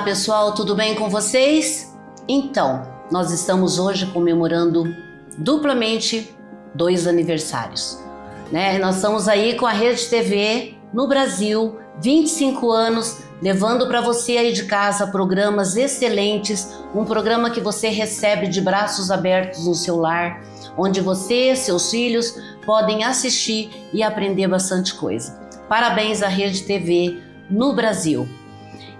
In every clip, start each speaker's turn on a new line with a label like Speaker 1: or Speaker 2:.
Speaker 1: pessoal, tudo bem com vocês? Então, nós estamos hoje comemorando duplamente 2 aniversários, né? Nós estamos aí com a Rede TV no Brasil, 25 anos, levando para você aí de casa programas excelentes, um programa que você recebe de braços abertos no seu lar, onde você e seus filhos podem assistir e aprender bastante coisa. Parabéns à Rede TV no Brasil.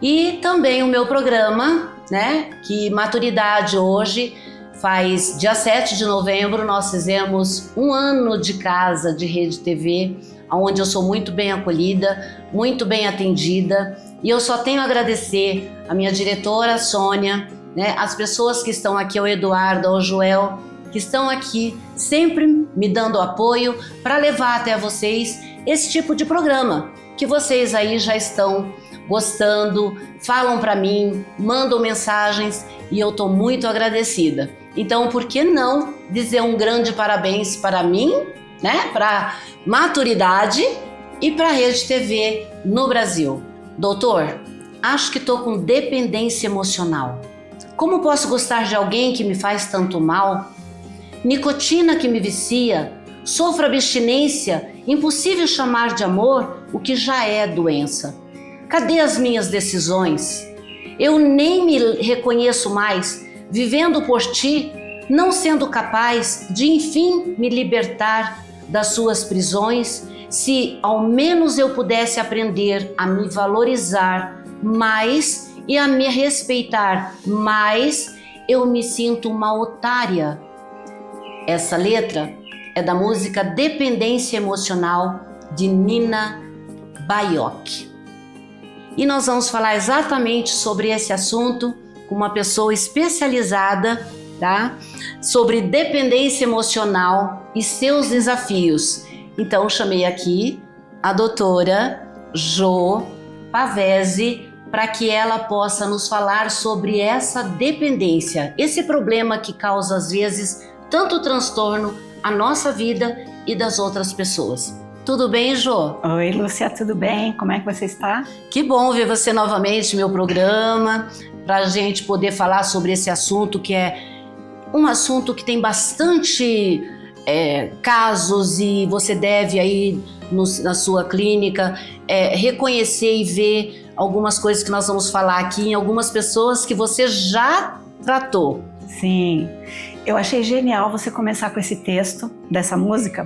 Speaker 1: E também o meu programa, né, que Maturidade hoje faz dia 7 de novembro, nós fizemos 1 ano de casa de Rede TV, onde eu sou muito bem acolhida, muito bem atendida, e eu só tenho a agradecer a minha diretora Sônia, né, as pessoas que estão aqui, o Eduardo, o Joel, que estão aqui sempre me dando apoio para levar até vocês esse tipo de programa, que vocês aí já estão gostando, falam para mim, mandam mensagens e eu tô muito agradecida. Então, por que não dizer um grande parabéns para mim, né? Para Maturidade e para a Rede TV no Brasil. Doutor, acho que tô com dependência emocional. Como posso gostar de alguém que me faz tanto mal? Nicotina que me vicia, sofro abstinência, impossível chamar de amor o que já é doença. Cadê as minhas decisões? Eu nem me reconheço mais, vivendo por ti, não sendo capaz de enfim me libertar das suas prisões. Se ao menos eu pudesse aprender a me valorizar mais e a me respeitar mais, eu me sinto uma otária. Essa letra é da música Dependência Emocional de Nina Baiocchi. E nós vamos falar exatamente sobre esse assunto com uma pessoa especializada, tá? Sobre dependência emocional e seus desafios. Então, chamei aqui a doutora Jo Pavese para que ela possa nos falar sobre essa dependência, esse problema que causa, às vezes, tanto transtorno à nossa vida e das outras pessoas. Tudo bem, Jô?
Speaker 2: Oi, Lúcia, tudo bem? Como é que você está?
Speaker 1: Que bom ver você novamente no meu programa, para a gente poder falar sobre esse assunto, que é um assunto que tem bastante casos, e você deve aí na sua clínica reconhecer e ver algumas coisas que nós vamos falar aqui em algumas pessoas que você já tratou.
Speaker 2: Sim, eu achei genial você começar com esse texto dessa música,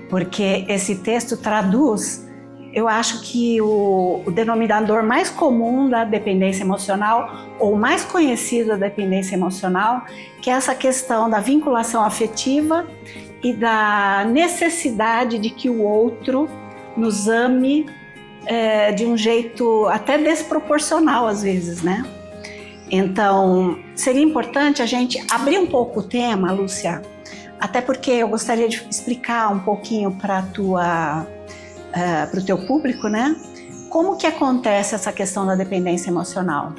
Speaker 2: porque esse texto traduz, eu acho que o denominador mais comum da dependência emocional, ou mais conhecido da dependência emocional, que é essa questão da vinculação afetiva e da necessidade de que o outro nos ame de um jeito até desproporcional às vezes, né? Então, seria importante a gente abrir um pouco o tema, Lúcia, até porque eu gostaria de explicar um pouquinho para o teu público, né? Como que acontece essa questão da dependência emocional?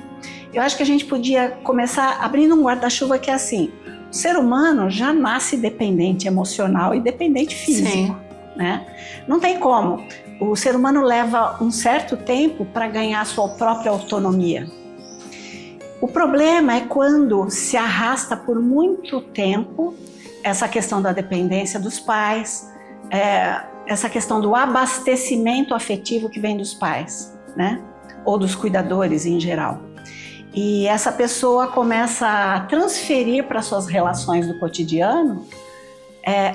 Speaker 2: Eu acho que a gente podia começar abrindo um guarda-chuva que é assim: o ser humano já nasce dependente emocional e dependente físico, sim, né? Não tem como. O ser humano leva um certo tempo para ganhar a sua própria autonomia. O problema é quando se arrasta por muito tempo essa questão da dependência dos pais, essa questão do abastecimento afetivo que vem dos pais, né? Ou dos cuidadores em geral. E essa pessoa começa a transferir para suas relações do cotidiano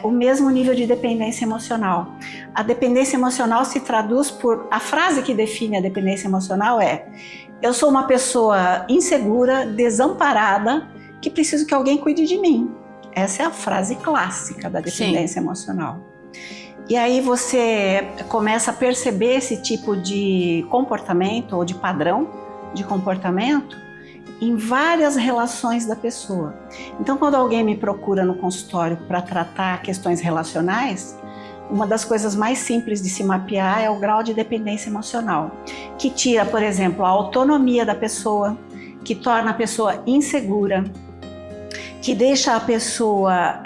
Speaker 2: o mesmo nível de dependência emocional. A dependência emocional se traduz por... A frase que define a dependência emocional é: eu sou uma pessoa insegura, desamparada, que preciso que alguém cuide de mim. Essa é a frase clássica da dependência, sim, emocional. E aí você começa a perceber esse tipo de comportamento ou de padrão de comportamento em várias relações da pessoa. Então, quando alguém me procura no consultório para tratar questões relacionais, uma das coisas mais simples de se mapear é o grau de dependência emocional, que tira, por exemplo, a autonomia da pessoa, que torna a pessoa insegura, que deixa a pessoa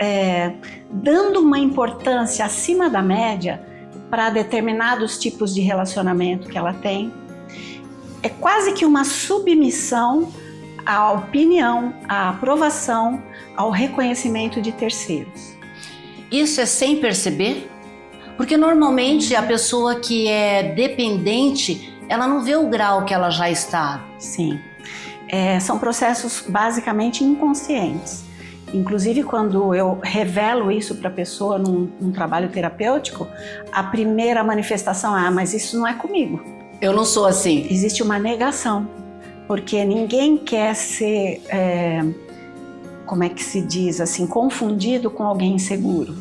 Speaker 2: dando uma importância acima da média para determinados tipos de relacionamento que ela tem. É quase que uma submissão à opinião, à aprovação, ao reconhecimento de terceiros.
Speaker 1: Isso é sem perceber? Porque normalmente a pessoa que é dependente, ela não vê o grau que ela já está.
Speaker 2: Sim, são processos basicamente inconscientes. Inclusive, quando eu revelo isso para a pessoa num trabalho terapêutico, a primeira manifestação é: mas isso não é comigo.
Speaker 1: Eu não sou assim.
Speaker 2: Existe uma negação, porque ninguém quer ser, como é que se diz assim, confundido com alguém inseguro.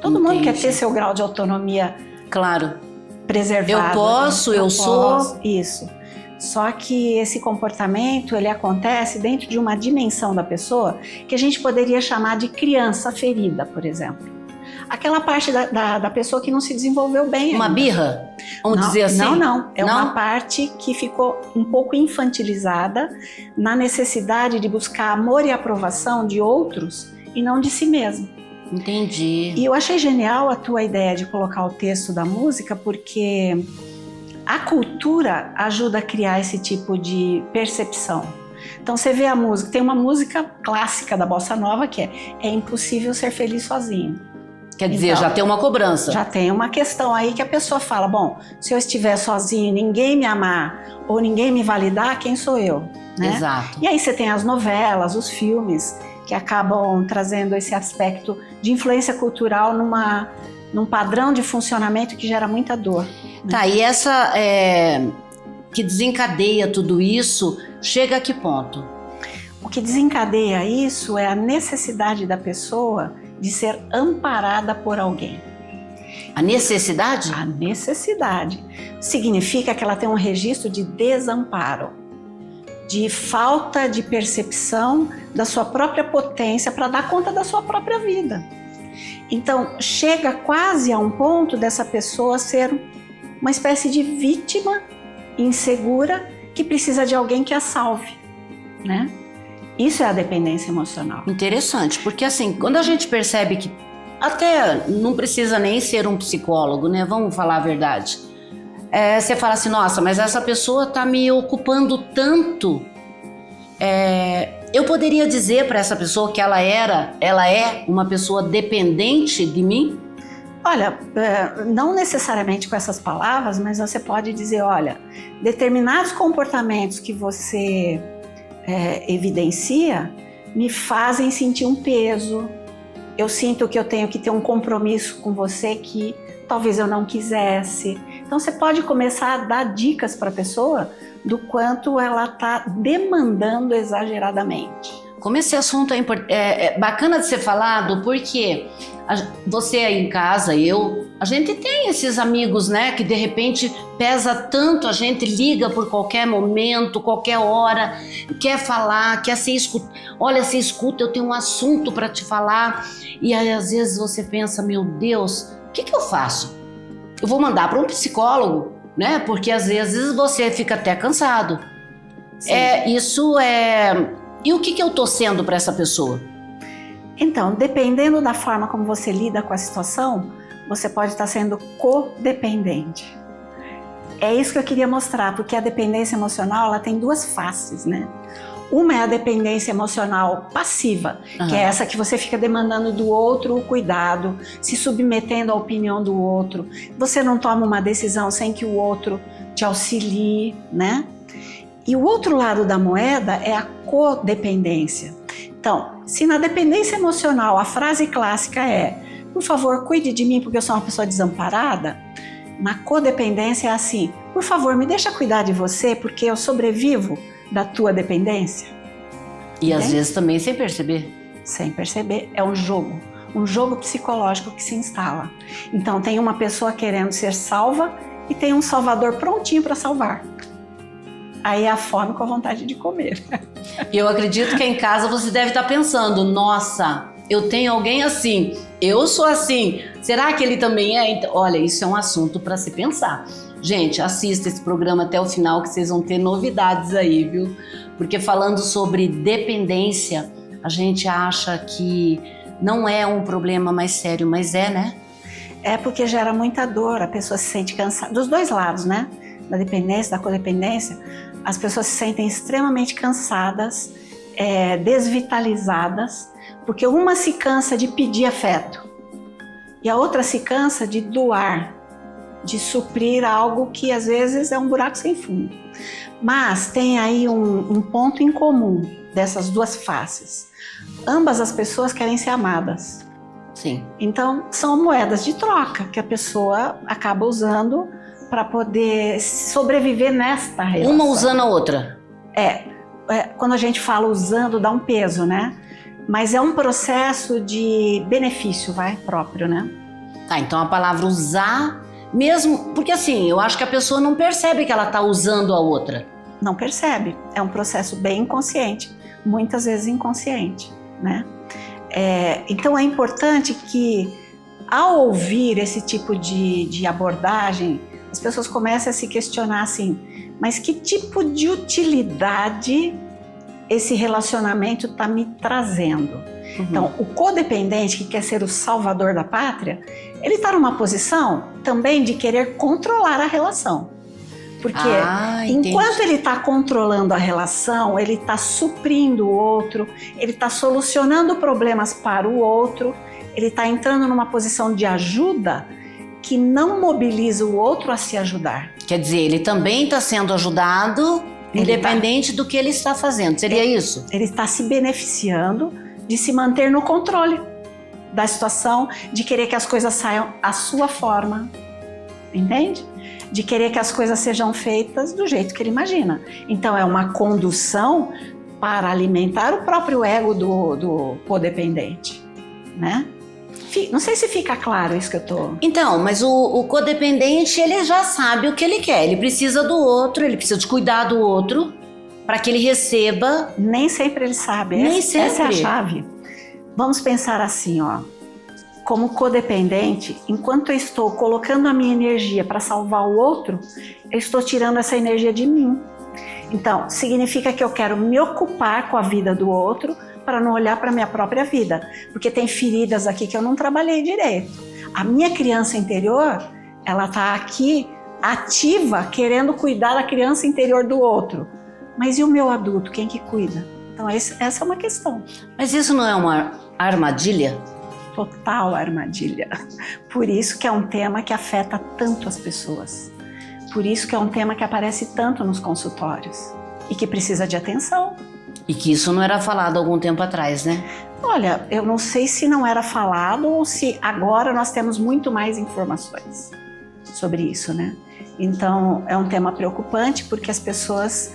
Speaker 2: Todo mundo quer ter seu grau de autonomia,
Speaker 1: claro,
Speaker 2: preservado.
Speaker 1: Eu posso, eu sou.
Speaker 2: Isso. Só que esse comportamento, ele acontece dentro de uma dimensão da pessoa que a gente poderia chamar de criança ferida, por exemplo. Aquela parte da pessoa que não se desenvolveu bem
Speaker 1: Uma
Speaker 2: ainda.
Speaker 1: birra? Vamos dizer assim?
Speaker 2: Não. É uma parte que ficou um pouco infantilizada na necessidade de buscar amor e aprovação de outros e não de si mesmo.
Speaker 1: Entendi.
Speaker 2: E eu achei genial a tua ideia de colocar o texto da música, porque a cultura ajuda a criar esse tipo de percepção. Então você vê a música, tem uma música clássica da Bossa Nova que é impossível ser feliz sozinho.
Speaker 1: Quer dizer,
Speaker 2: então,
Speaker 1: já tem uma cobrança.
Speaker 2: Já tem uma questão aí que a pessoa fala: bom, se eu estiver sozinho, ninguém me amar ou ninguém me validar, quem sou eu? Né?
Speaker 1: Exato.
Speaker 2: E aí você tem as novelas, os filmes, que acabam trazendo esse aspecto de influência cultural num padrão de funcionamento que gera muita dor. Né?
Speaker 1: Tá, e essa que desencadeia tudo isso, chega a que ponto?
Speaker 2: O que desencadeia isso é a necessidade da pessoa de ser amparada por alguém.
Speaker 1: A necessidade?
Speaker 2: A necessidade. Significa que ela tem um registro de desamparo, de falta de percepção da sua própria potência para dar conta da sua própria vida. Então, chega quase a um ponto dessa pessoa ser uma espécie de vítima insegura que precisa de alguém que a salve, né? Isso é a dependência emocional.
Speaker 1: Interessante, porque assim, quando a gente percebe que até não precisa nem ser um psicólogo, né? Vamos falar a verdade. Você fala assim: nossa, mas essa pessoa está me ocupando tanto. Eu poderia dizer para essa pessoa que ela é uma pessoa dependente de mim?
Speaker 2: Olha, não necessariamente com essas palavras, mas você pode dizer: olha, determinados comportamentos que você evidencia me fazem sentir um peso. Eu sinto que eu tenho que ter um compromisso com você que talvez eu não quisesse. Então você pode começar a dar dicas para a pessoa do quanto ela está demandando exageradamente.
Speaker 1: Como esse assunto é bacana de ser falado, porque você aí em casa, a gente tem esses amigos, né, que de repente pesa tanto, a gente liga por qualquer momento, qualquer hora, quer falar, quer ser escuta. Olha, se escuta, eu tenho um assunto para te falar. E aí às vezes você pensa: meu Deus, o que eu faço? Eu vou mandar para um psicólogo, né? Porque às vezes você fica até cansado. E o que eu tô sendo para essa pessoa?
Speaker 2: Então, dependendo da forma como você lida com a situação, você pode estar sendo codependente. É isso que eu queria mostrar, porque a dependência emocional, ela tem duas faces, né? Uma é a dependência emocional passiva, que é essa que você fica demandando do outro o cuidado, se submetendo à opinião do outro. Você não toma uma decisão sem que o outro te auxilie, né? E o outro lado da moeda é a codependência. Então, se na dependência emocional a frase clássica é: por favor, cuide de mim porque eu sou uma pessoa desamparada, na codependência é assim: por favor, me deixa cuidar de você porque eu sobrevivo da tua dependência.
Speaker 1: E às vezes também sem perceber.
Speaker 2: Sem perceber, é um jogo psicológico que se instala. Então tem uma pessoa querendo ser salva e tem um salvador prontinho para salvar. Aí é a fome com a vontade de comer.
Speaker 1: E eu acredito que em casa você deve estar pensando: nossa, eu tenho alguém assim, eu sou assim, será que ele também é? Então, olha, isso é um assunto para se pensar. Gente, assista esse programa até o final que vocês vão ter novidades aí, viu? Porque falando sobre dependência, a gente acha que não é um problema mais sério, mas é, né?
Speaker 2: É porque gera muita dor, a pessoa se sente cansada, dos dois lados, né? Da dependência, da codependência. as pessoas se sentem extremamente cansadas, desvitalizadas, porque uma se cansa de pedir afeto e a outra se cansa de doar, de suprir algo que às vezes é um buraco sem fundo. Mas tem aí um ponto em comum dessas duas faces. Ambas as pessoas querem ser amadas.
Speaker 1: Sim.
Speaker 2: Então, são moedas de troca que a pessoa acaba usando para poder sobreviver nesta relação.
Speaker 1: Uma usando a outra.
Speaker 2: Quando a gente fala usando, dá um peso, né? Mas é um processo de benefício, próprio, né?
Speaker 1: Tá, então a palavra usar, mesmo... Porque assim, eu acho que a pessoa não percebe que ela tá usando a outra.
Speaker 2: Não percebe. É um processo bem inconsciente, muitas vezes inconsciente, né? Então é importante que, ao ouvir esse tipo de abordagem, as pessoas comecem a se questionar assim, mas que tipo de utilidade esse relacionamento está me trazendo? Uhum. Então, o codependente, que quer ser o salvador da pátria, ele está numa posição também de querer controlar a relação. Porque enquanto ele está controlando a relação, ele está suprindo o outro, ele está solucionando problemas para o outro, ele está entrando numa posição de ajuda que não mobiliza o outro a se ajudar.
Speaker 1: Quer dizer, ele também está sendo ajudado, independente do que ele está fazendo. Seria isso?
Speaker 2: Ele está se beneficiando de se manter no controle da situação, de querer que as coisas saiam à sua forma, entende? De querer que as coisas sejam feitas do jeito que ele imagina. Então é uma condução para alimentar o próprio ego do codependente, né? Não sei se fica claro isso que eu tô...
Speaker 1: Então, mas o codependente, ele já sabe o que ele quer. Ele precisa do outro, ele precisa de cuidar do outro para que ele receba.
Speaker 2: Nem sempre ele sabe. Essa é a chave. Vamos pensar assim, ó. Como codependente, enquanto eu estou colocando a minha energia para salvar o outro, eu estou tirando essa energia de mim. Então, significa que eu quero me ocupar com a vida do outro para não olhar para a minha própria vida. Porque tem feridas aqui que eu não trabalhei direito. A minha criança interior, ela está aqui ativa, querendo cuidar da criança interior do outro. Mas e o meu adulto, quem que cuida? Então, essa é uma questão.
Speaker 1: Mas isso não é uma armadilha?
Speaker 2: Total armadilha. Por isso que é um tema que afeta tanto as pessoas. Por isso que é um tema que aparece tanto nos consultórios e que precisa de atenção.
Speaker 1: E que isso não era falado há algum tempo atrás, né?
Speaker 2: Olha, eu não sei se não era falado ou se agora nós temos muito mais informações sobre isso, né? Então, é um tema preocupante porque as pessoas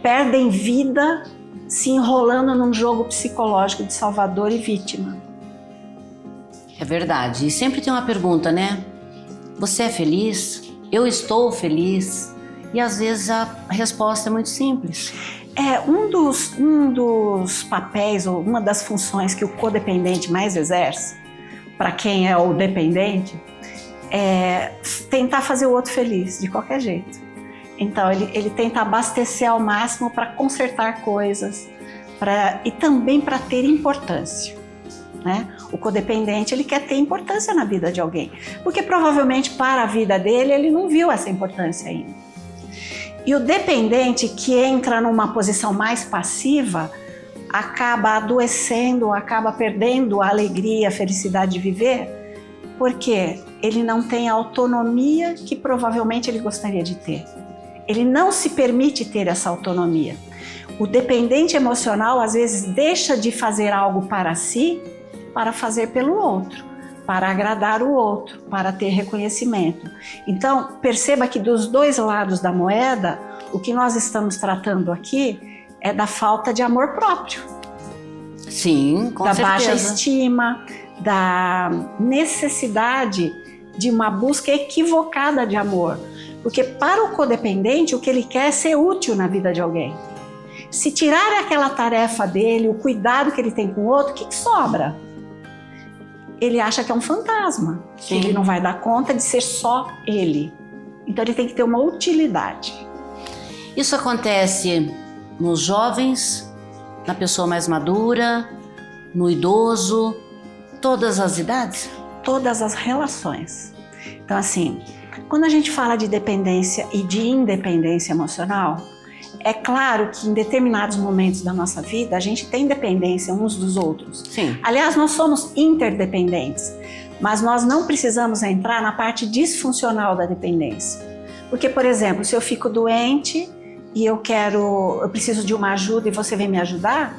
Speaker 2: perdem vida se enrolando num jogo psicológico de salvador e vítima.
Speaker 1: É verdade. E sempre tem uma pergunta, né? Você é feliz? Eu estou feliz? E às vezes a resposta é muito simples.
Speaker 2: Um dos papéis ou uma das funções que o codependente mais exerce, para quem é o dependente, é tentar fazer o outro feliz, de qualquer jeito. Então ele tenta abastecer ao máximo para consertar coisas e também para ter importância. Né? O codependente, ele quer ter importância na vida de alguém, porque provavelmente para a vida dele ele não viu essa importância ainda. E o dependente, que entra numa posição mais passiva, acaba adoecendo, acaba perdendo a alegria, a felicidade de viver, porque ele não tem a autonomia que provavelmente ele gostaria de ter. Ele não se permite ter essa autonomia. O dependente emocional às vezes deixa de fazer algo para si para fazer pelo outro, para agradar o outro, para ter reconhecimento. Então, perceba que dos dois lados da moeda, o que nós estamos tratando aqui é da falta de amor próprio.
Speaker 1: Sim, com certeza.
Speaker 2: Da baixa estima, da necessidade de uma busca equivocada de amor. Porque para o codependente, o que ele quer é ser útil na vida de alguém. Se tirar aquela tarefa dele, o cuidado que ele tem com o outro, o que sobra? Ele acha que é um fantasma, que ele não vai dar conta de ser só ele. Então ele tem que ter uma utilidade.
Speaker 1: Isso acontece nos jovens, na pessoa mais madura, no idoso, todas as idades?
Speaker 2: Todas as relações. Então assim, quando a gente fala de dependência e de independência emocional, É claro que em determinados momentos da nossa vida a gente tem dependência uns dos outros.
Speaker 1: Sim.
Speaker 2: Aliás, nós somos interdependentes, mas nós não precisamos entrar na parte disfuncional da dependência. Porque, por exemplo, se eu fico doente e eu preciso de uma ajuda e você vem me ajudar,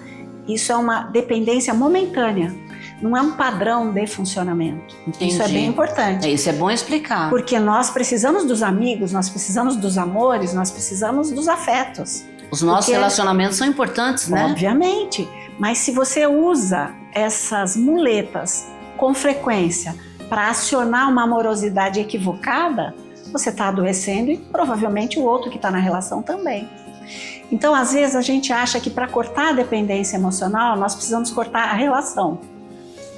Speaker 2: isso é uma dependência momentânea, não é um padrão de funcionamento.
Speaker 1: Entendi.
Speaker 2: Isso é bem importante.
Speaker 1: Isso é bom explicar.
Speaker 2: Porque nós precisamos dos amigos, nós precisamos dos amores, nós precisamos dos afetos.
Speaker 1: Os nossos relacionamentos são importantes, né?
Speaker 2: Obviamente. Mas se você usa essas muletas com frequência para acionar uma amorosidade equivocada, você está adoecendo e provavelmente o outro que está na relação também. Então, às vezes, a gente acha que para cortar a dependência emocional, nós precisamos cortar a relação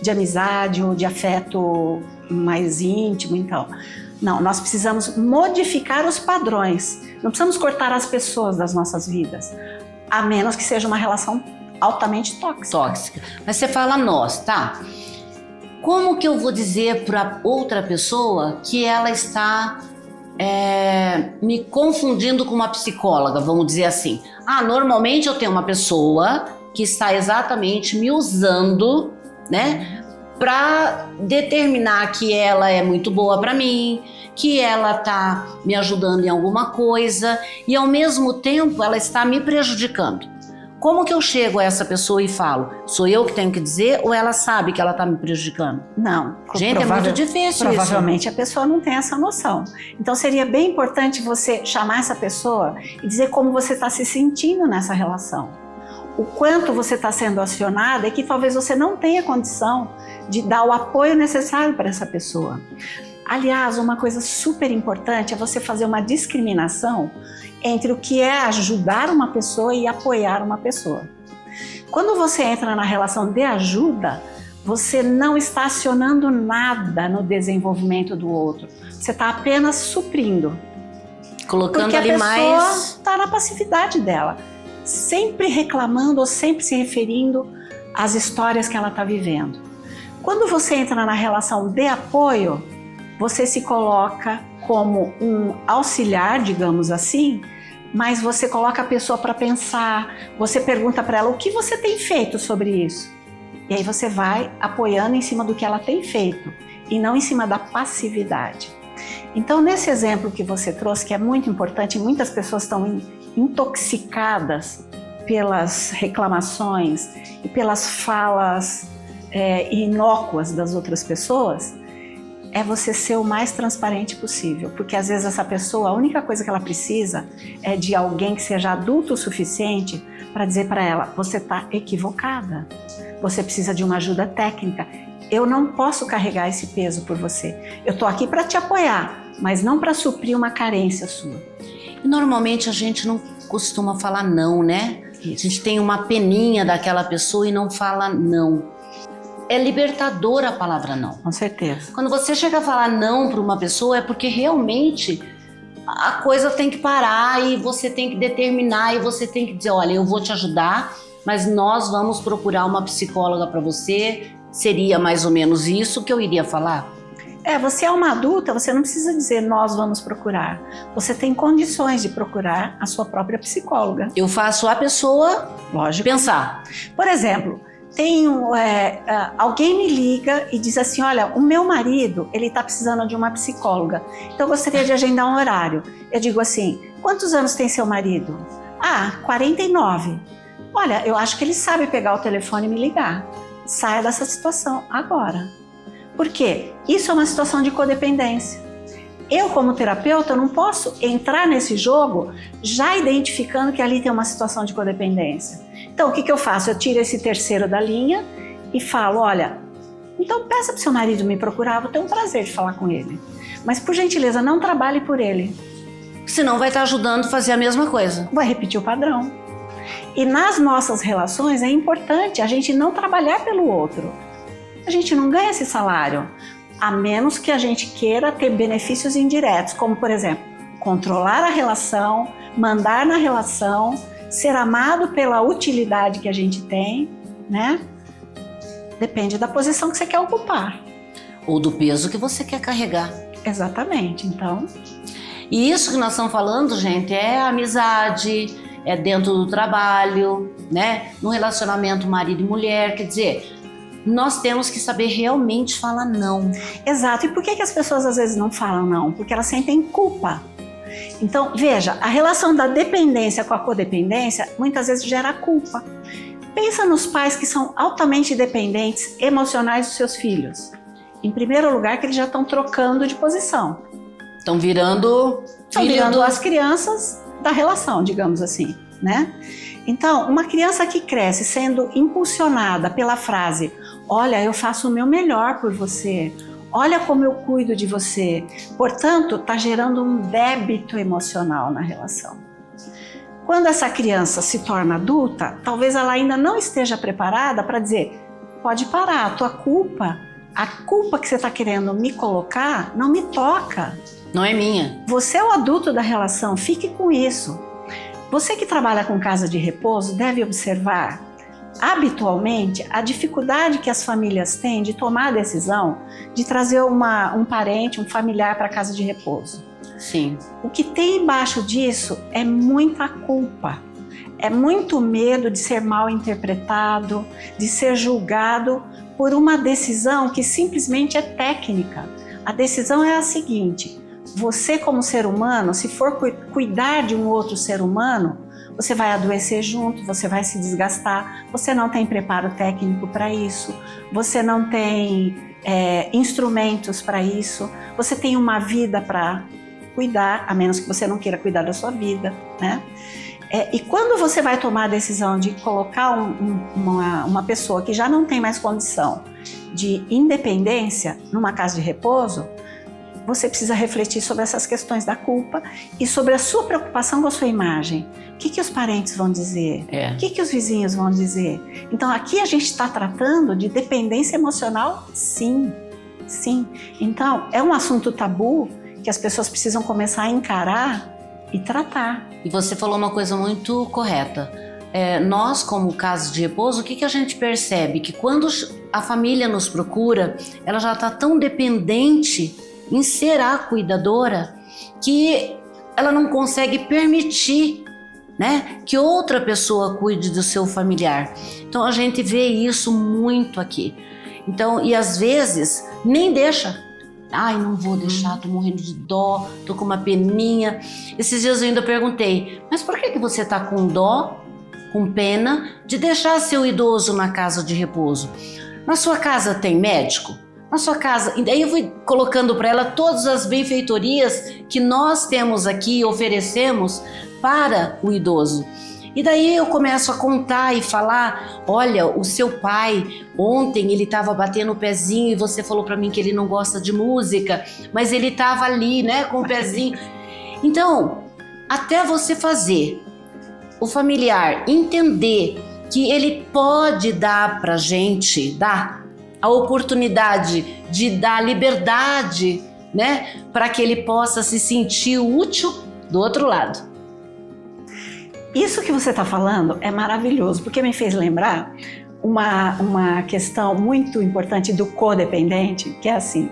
Speaker 2: de amizade ou de afeto mais íntimo, então. Não, nós precisamos modificar os padrões. Não precisamos cortar as pessoas das nossas vidas, a menos que seja uma relação altamente tóxica.
Speaker 1: Mas você fala nós, tá? Como que eu vou dizer para outra pessoa que ela está me confundindo com uma psicóloga, vamos dizer assim? Normalmente eu tenho uma pessoa que está exatamente me usando, né, para determinar que ela é muito boa para mim, que ela tá me ajudando em alguma coisa e ao mesmo tempo ela está me prejudicando. Como que eu chego a essa pessoa e falo? Sou eu que tenho que dizer ou ela sabe que ela está me prejudicando?
Speaker 2: Não.
Speaker 1: Gente, é muito difícil
Speaker 2: provavelmente
Speaker 1: isso.
Speaker 2: A pessoa não tem essa noção. Então seria bem importante você chamar essa pessoa e dizer como você está se sentindo nessa relação. O quanto você está sendo acionada e que talvez você não tenha condição de dar o apoio necessário para essa pessoa. Aliás, uma coisa super importante é você fazer uma discriminação entre o que é ajudar uma pessoa e apoiar uma pessoa. Quando você entra na relação de ajuda, você não está acionando nada no desenvolvimento do outro. Você está apenas suprindo.
Speaker 1: Colocando ali mais...
Speaker 2: Porque a pessoa está na passividade dela, sempre reclamando ou sempre se referindo às histórias que ela está vivendo. Quando você entra na relação de apoio, você se coloca como um auxiliar, digamos assim, mas você coloca a pessoa para pensar, você pergunta para ela o que você tem feito sobre isso. E aí você vai apoiando em cima do que ela tem feito e não em cima da passividade. Então, nesse exemplo que você trouxe, que é muito importante, muitas pessoas estão intoxicadas pelas reclamações e pelas falas inócuas das outras pessoas, é você ser o mais transparente possível, porque às vezes essa pessoa, a única coisa que ela precisa é de alguém que seja adulto o suficiente para dizer para ela: você está equivocada, você precisa de uma ajuda técnica, eu não posso carregar esse peso por você, eu estou aqui para te apoiar, mas não para suprir uma carência sua.
Speaker 1: E normalmente a gente não costuma falar não, né? Isso. A gente tem uma peninha daquela pessoa e não fala não. É libertadora a palavra não.
Speaker 2: Com certeza.
Speaker 1: Quando você chega a falar não para uma pessoa é porque realmente a coisa tem que parar e você tem que determinar e você tem que dizer: olha, eu vou te ajudar, mas nós vamos procurar uma psicóloga para você. Seria mais ou menos isso que eu iria falar?
Speaker 2: Você é uma adulta, você não precisa dizer nós vamos procurar. Você tem condições de procurar a sua própria psicóloga.
Speaker 1: Eu faço a pessoa,
Speaker 2: lógico,
Speaker 1: pensar.
Speaker 2: Por exemplo, alguém me liga e diz assim: olha, o meu marido, ele está precisando de uma psicóloga, então eu gostaria de agendar um horário. Eu digo assim: quantos anos tem seu marido? 49. Olha, eu acho que ele sabe pegar o telefone e me ligar. Saia dessa situação agora. Por quê? Isso é uma situação de codependência. Eu, como terapeuta, não posso entrar nesse jogo já identificando que ali tem uma situação de codependência. Então, o que eu faço? Eu tiro esse terceiro da linha e falo: olha, então peça para o seu marido me procurar, vou ter um prazer de falar com ele. Mas, por gentileza, não trabalhe por ele.
Speaker 1: Senão vai estar ajudando a fazer a mesma coisa.
Speaker 2: Vai repetir o padrão. E nas nossas relações é importante a gente não trabalhar pelo outro. A gente não ganha esse salário, a menos que a gente queira ter benefícios indiretos, como, por exemplo, controlar a relação, mandar na relação, ser amado pela utilidade que a gente tem, né? Depende da posição que você quer ocupar.
Speaker 1: Ou do peso que você quer carregar.
Speaker 2: Exatamente, então...
Speaker 1: E isso que nós estamos falando, gente, é amizade, é dentro do trabalho, né? No relacionamento marido e mulher, quer dizer, nós temos que saber realmente falar não.
Speaker 2: Exato. E por que as pessoas às vezes não falam não? Porque elas sentem culpa. Então, veja, a relação da dependência com a codependência muitas vezes gera culpa. Pensa nos pais que são altamente dependentes emocionais dos seus filhos. Em primeiro lugar, que eles já estão trocando de posição.
Speaker 1: Estão virando
Speaker 2: as crianças da relação, digamos assim, né? Então, uma criança que cresce sendo impulsionada pela frase: olha, eu faço o meu melhor por você, olha como eu cuido de você. Portanto, está gerando um débito emocional na relação. Quando essa criança se torna adulta, talvez ela ainda não esteja preparada para dizer: pode parar, a culpa que você está querendo me colocar não me toca.
Speaker 1: Não é minha.
Speaker 2: Você é o adulto da relação, fique com isso. Você que trabalha com casa de repouso deve observar, habitualmente, a dificuldade que as famílias têm de tomar a decisão de trazer um parente, um familiar para a casa de repouso.
Speaker 1: Sim.
Speaker 2: O que tem embaixo disso é muita culpa, é muito medo de ser mal interpretado, de ser julgado por uma decisão que simplesmente é técnica. A decisão é a seguinte: você como ser humano, se for cuidar de um outro ser humano, você vai adoecer junto, você vai se desgastar, você não tem preparo técnico para isso, você não tem instrumentos para isso, você tem uma vida para cuidar, a menos que você não queira cuidar da sua vida, né? E quando você vai tomar a decisão de colocar uma pessoa que já não tem mais condição de independência numa casa de repouso, você precisa refletir sobre essas questões da culpa e sobre a sua preocupação com a sua imagem. O que os parentes vão dizer? O que os vizinhos vão dizer? Então aqui a gente está tratando de dependência emocional? Sim, sim. Então é um assunto tabu que as pessoas precisam começar a encarar e tratar.
Speaker 1: E você falou uma coisa muito correta. Nós, como casa de repouso, o que a gente percebe? Que quando a família nos procura, ela já está tão dependente em ser a cuidadora que ela não consegue permitir, né, que outra pessoa cuide do seu familiar. Então a gente vê isso muito aqui. Então, e às vezes nem deixa. Ai, não vou deixar, tô morrendo de dó, tô com uma peninha. Esses dias eu ainda perguntei: mas por que você tá com dó, com pena de deixar seu idoso na casa de repouso? Na sua casa tem médico? Na sua casa? E daí eu fui colocando para ela todas as benfeitorias que nós temos aqui e oferecemos para o idoso. E daí eu começo a contar e falar: olha, o seu pai, ontem ele estava batendo o pezinho e você falou para mim que ele não gosta de música, mas ele estava ali, né, com o pezinho. Então, até você fazer o familiar entender que ele pode dar pra gente, dar a oportunidade de dar liberdade, né, para que ele possa se sentir útil do outro lado.
Speaker 2: Isso que você está falando é maravilhoso, porque me fez lembrar uma questão muito importante do codependente, que é assim: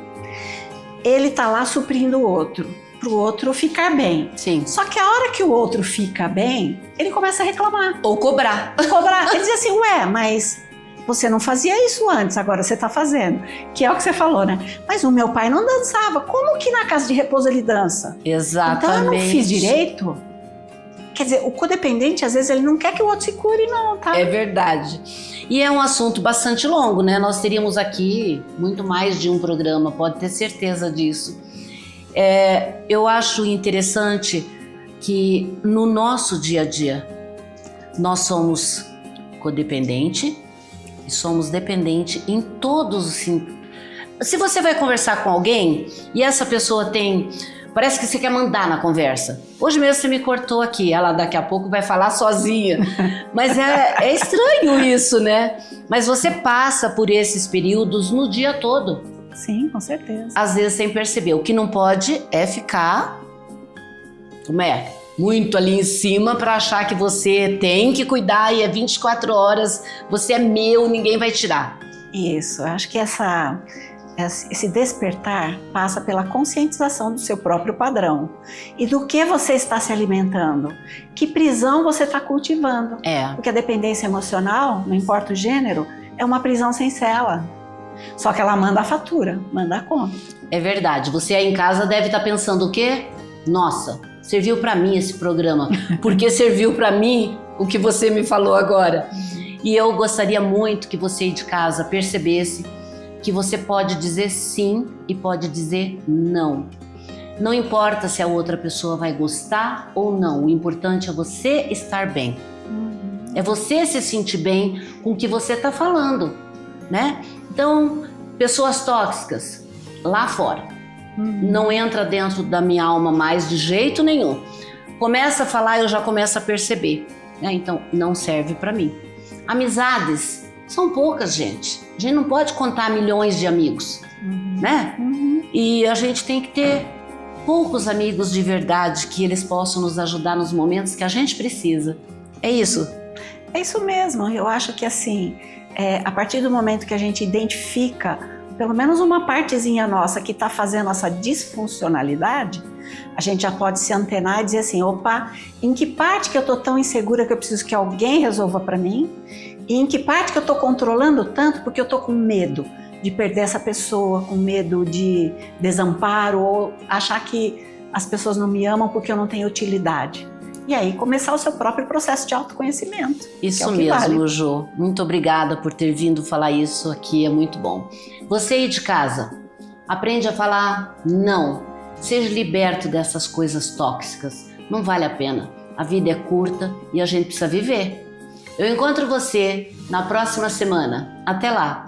Speaker 2: ele está lá suprindo o outro, para o outro ficar bem.
Speaker 1: Sim.
Speaker 2: Só que a hora que o outro fica bem, ele começa a reclamar.
Speaker 1: Ou cobrar.
Speaker 2: Ele diz assim: ué, mas você não fazia isso antes, agora você está fazendo. Que é o que você falou, né? Mas o meu pai não dançava. Como que na casa de repouso ele dança?
Speaker 1: Exatamente.
Speaker 2: Então eu não fiz direito? Quer dizer, o codependente, às vezes, ele não quer que o outro se cure, não, tá?
Speaker 1: É verdade. E é um assunto bastante longo, né? Nós teríamos aqui muito mais de um programa, pode ter certeza disso. Eu acho interessante que no nosso dia a dia, nós somos codependente e somos dependente em todos os sentidos. Se você vai conversar com alguém e essa pessoa tem... Parece que você quer mandar na conversa. Hoje mesmo você me cortou aqui, ela daqui a pouco vai falar sozinha. Mas é estranho isso, né? Mas você passa por esses períodos no dia todo.
Speaker 2: Sim, com certeza.
Speaker 1: Às vezes sem perceber. O que não pode é ficar... muito ali em cima para achar que você tem que cuidar e é 24 horas, você é meu, ninguém vai tirar.
Speaker 2: Isso, acho que essa esse despertar passa pela conscientização do seu próprio padrão e do que você está se alimentando, que prisão você está cultivando. Porque a dependência emocional, não importa o gênero, é uma prisão sem cela. Só que ela manda a fatura, manda a conta.
Speaker 1: É verdade. Você aí em casa deve estar pensando o quê? Nossa, serviu para mim esse programa, porque serviu para mim o que você me falou agora. E eu gostaria muito que você aí de casa percebesse que você pode dizer sim e pode dizer não. Não importa se a outra pessoa vai gostar ou não, o importante é você estar bem. É você se sentir bem com o que você está falando, né? Então, pessoas tóxicas, lá fora. Não entra dentro da minha alma mais de jeito nenhum. Começa a falar, eu já começo a perceber, né? Então, não serve para mim. Amizades são poucas, gente. A gente não pode contar milhões de amigos, né? E a gente tem que ter poucos amigos de verdade que eles possam nos ajudar nos momentos que a gente precisa. É isso?
Speaker 2: É isso mesmo. Eu acho que assim, a partir do momento que a gente identifica pelo menos uma partezinha nossa que está fazendo essa disfuncionalidade, a gente já pode se antenar e dizer assim, opa, em que parte que eu estou tão insegura que eu preciso que alguém resolva para mim? E em que parte que eu estou controlando tanto porque eu estou com medo de perder essa pessoa, com medo de desamparo ou achar que as pessoas não me amam porque eu não tenho utilidade. E aí começar o seu próprio processo de autoconhecimento.
Speaker 1: Isso mesmo, vale. Jo. Muito obrigada por ter vindo falar isso aqui, é muito bom. Você aí de casa, aprende a falar não. Seja liberto dessas coisas tóxicas. Não vale a pena. A vida é curta e a gente precisa viver. Eu encontro você na próxima semana. Até lá!